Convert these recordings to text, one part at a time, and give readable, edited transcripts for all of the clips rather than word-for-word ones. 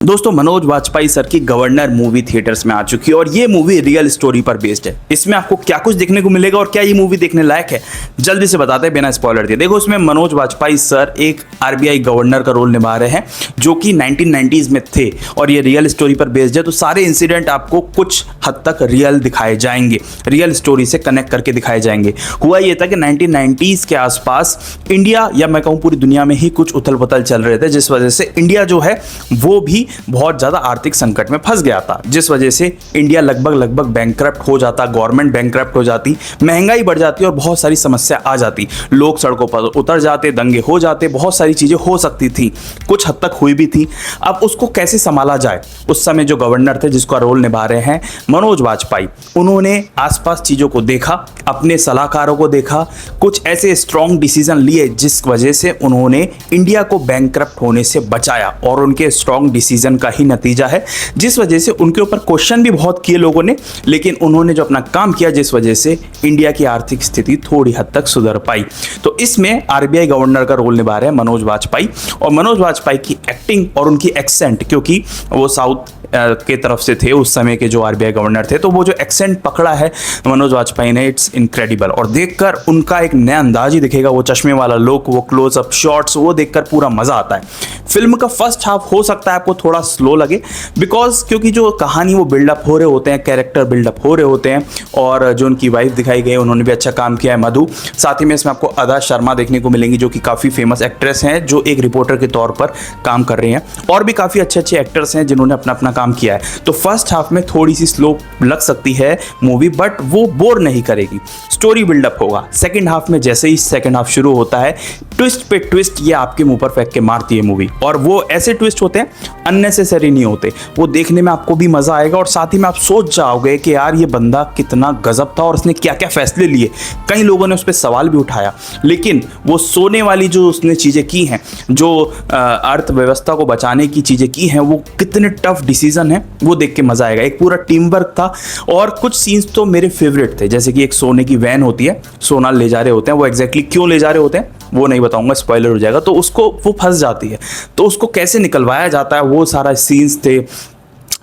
दोस्तों मनोज वाजपेयी सर की governor movie theatres में आ चुकी है और ये मूवी रियल स्टोरी पर बेस्ड है। इसमें आपको क्या कुछ देखने को मिलेगा और क्या ये मूवी देखने लायक है, जल्दी से बताते हैं बिना स्पॉइलर दिए। देखो, इसमें मनोज वाजपेयी सर एक आरबीआई गवर्नर का रोल निभा रहे हैं जो कि 1990s में थे और ये रियल स्टोरी पर बेस्ड है। तो सारे इंसिडेंट आपको कुछ हद तक रियल दिखाए जाएंगे, रियल स्टोरी से कनेक्ट करके दिखाए जाएंगे। हुआ ये था कि 1990s के आसपास इंडिया या मैं कहूँ पूरी दुनिया में ही कुछ उथल पुथल चल रहे थे, जिस वजह से इंडिया जो है वो भी बहुत ज़्यादा आर्थिक संकट में फंस गया था, जिस वजह से इंडिया लगभग बैंकक्रप्ट हो जाता, गवर्नमेंट बैंकक्रप्ट हो जाती, महंगाई बढ़ जाती और बहुत सारी समस्या आ जाती, लोग सड़कों पर उतर जाते, दंगे हो जाते, बहुत सारी चीज़ें हो सकती थी, कुछ हद तक हुई भी थी। अब उसको कैसे संभाला जाए, उस समय जो गवर्नर थे जिसका रोल निभा रहे हैं मनोज वाजपेयी, उन्होंने आसपास चीज़ों को देखा, अपने सलाहकारों को देखा, कुछ ऐसे स्ट्रॉन्ग डिसीजन लिए जिस वजह से उन्होंने इंडिया को बैंकक्रप्ट होने से बचाया और उनके स्ट्रॉन्ग डिसीजन का ही नतीजा है, जिस वजह से उनके ऊपर क्वेश्चन भी बहुत किए लोगों ने, लेकिन उन्होंने जो अपना काम किया जिस वजह से इंडिया की आर्थिक स्थिति थोड़ी हद तक सुधर पाई। तो इसमें आरबीआई गवर्नर का रोल निभा रहे हैं मनोज वाजपेयी और मनोज वाजपेयी की एक्टिंग और उनकी एक्सेंट, क्योंकि वो साउथ के तरफ से थे उस समय के जो आरबीआई गवर्नर थे, तो वो जो एक्सेंट पकड़ा है मनोज वाजपेयी ने, इट्स इनक्रेडिबल। और देखकर उनका एक नया अंदाज ही दिखेगा, वो चश्मे वाला लुक, वो क्लोजअप शॉट्स, वो देखकर पूरा मजा आता है। फिल्म का फर्स्ट हाफ हो सकता है आपको थोड़ा स्लो लगे, बिकॉज क्योंकि जो कहानी वो बिल्डअप हो रहे होते हैं, कैरेक्टर बिल्डअप हो रहे होते हैं, और जो उनकी वाइफ दिखाई गई उन्होंने भी अच्छा काम किया है, मधु। साथ ही में इसमें आपको अदा शर्मा देखने को मिलेंगी जो कि काफ़ी फेमस एक्ट्रेस हैं, जो एक रिपोर्टर के तौर पर काम कर रही हैं, और भी काफ़ी अच्छे अच्छे एक्टर्स हैं जिन्होंने अपना अपना काम किया है। तो फर्स्ट हाफ में थोड़ी सी स्लो लग सकती है मूवी, बट वो बोर नहीं करेगी, स्टोरी बिल्डअप होगा। सेकंड हाफ में जैसे ही सेकंड हाफ शुरू होता है, ट्विस्ट पे ट्विस्ट ये आपके मुंह पर फेंक के मारती है मूवी, और वो ऐसे ट्विस्ट होते हैं, अननेसेसरी नहीं होते, वो देखने में आपको भी मजा आएगा और साथ ही में आप सोच जाओगे कि यार ये बंदा कितना गजब था और उसने क्या क्या फैसले लिए। कई लोगों ने उस पर सवाल भी उठाया, लेकिन वो सोने वाली जो उसने चीज़ें की हैं, जो अर्थव्यवस्था को बचाने की चीज़ें की हैं, वो कितने टफ डिसीजन है, वो देख के मजा आएगा। एक पूरा टीम वर्क था और कुछ सीन्स तो मेरे फेवरेट थे, जैसे कि एक सोने की वैन होती है, सोना ले जा रहे होते हैं, वो एग्जैक्टली क्यों ले जा रहे होते हैं वो नहीं बताऊंगा, स्पॉइलर हो जाएगा। तो उसको वो फंस जाती है, तो उसको कैसे निकलवाया जाता है, वो सारा सीन्स थे।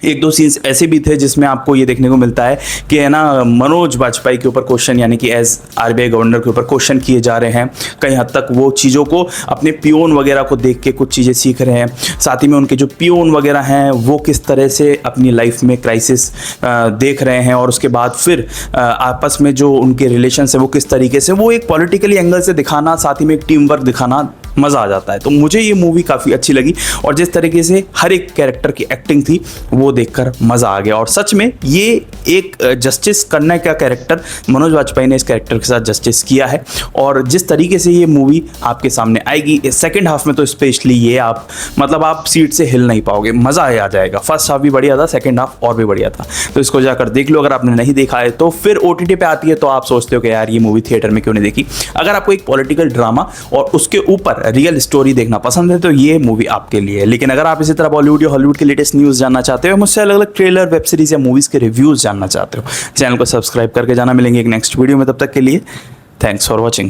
एक दो सीन्स ऐसे भी थे जिसमें आपको ये देखने को मिलता है कि है ना, मनोज वाजपेयी के ऊपर क्वेश्चन, यानी कि एज आरबीआई गवर्नर के ऊपर क्वेश्चन किए जा रहे हैं। कई हद तक वो चीज़ों को अपने पियोन वगैरह को देख के कुछ चीज़ें सीख रहे हैं। साथ ही में उनके जो पियोन वगैरह हैं वो किस तरह से अपनी लाइफ में क्राइसिस देख रहे हैं, और उसके बाद फिर आपस में जो उनके रिलेशन है वो किस तरीके से, वो एक पॉलिटिकली एंगल से दिखाना, साथ ही में एक टीम वर्क दिखाना, मज़ा आ जाता है। तो मुझे ये मूवी काफ़ी अच्छी लगी और जिस तरीके से हर एक कैरेक्टर की एक्टिंग थी वो देखकर मज़ा आ गया। और सच में ये एक जस्टिस करने का कैरेक्टर, मनोज वाजपेयी ने इस कैरेक्टर के साथ जस्टिस किया है, और जिस तरीके से ये मूवी आपके सामने आएगी सेकेंड हाफ में, तो स्पेशली ये आप मतलब आप सीट से हिल नहीं पाओगे, मज़ा आ जाएगा। फर्स्ट हाफ भी बढ़िया था, सेकेंड हाफ और भी बढ़िया था, तो इसको जाकर देख लो। अगर आपने नहीं देखा है तो फिर OTT पे आती है तो आप सोचते हो कि यार ये मूवी थिएटर में क्यों नहीं देखी। अगर आपको एक पॉलिटिकल ड्रामा और उसके ऊपर रियल स्टोरी देखना पसंद है तो ये मूवी आपके लिए है। लेकिन अगर आप इसी तरह बॉलीवुड या हॉलीवुड के लेटेस्ट न्यूज़ जानना चाहते हो, मुझसे अलग अलग ट्रेलर, वेब सीरीज या मूवीज़ के रिव्यूज़ जानना चाहते हो, चैनल को सब्सक्राइब करके जाना। मिलेंगे एक नेक्स्ट वीडियो में, तब तक के लिए थैंक्स फॉर वॉचिंग।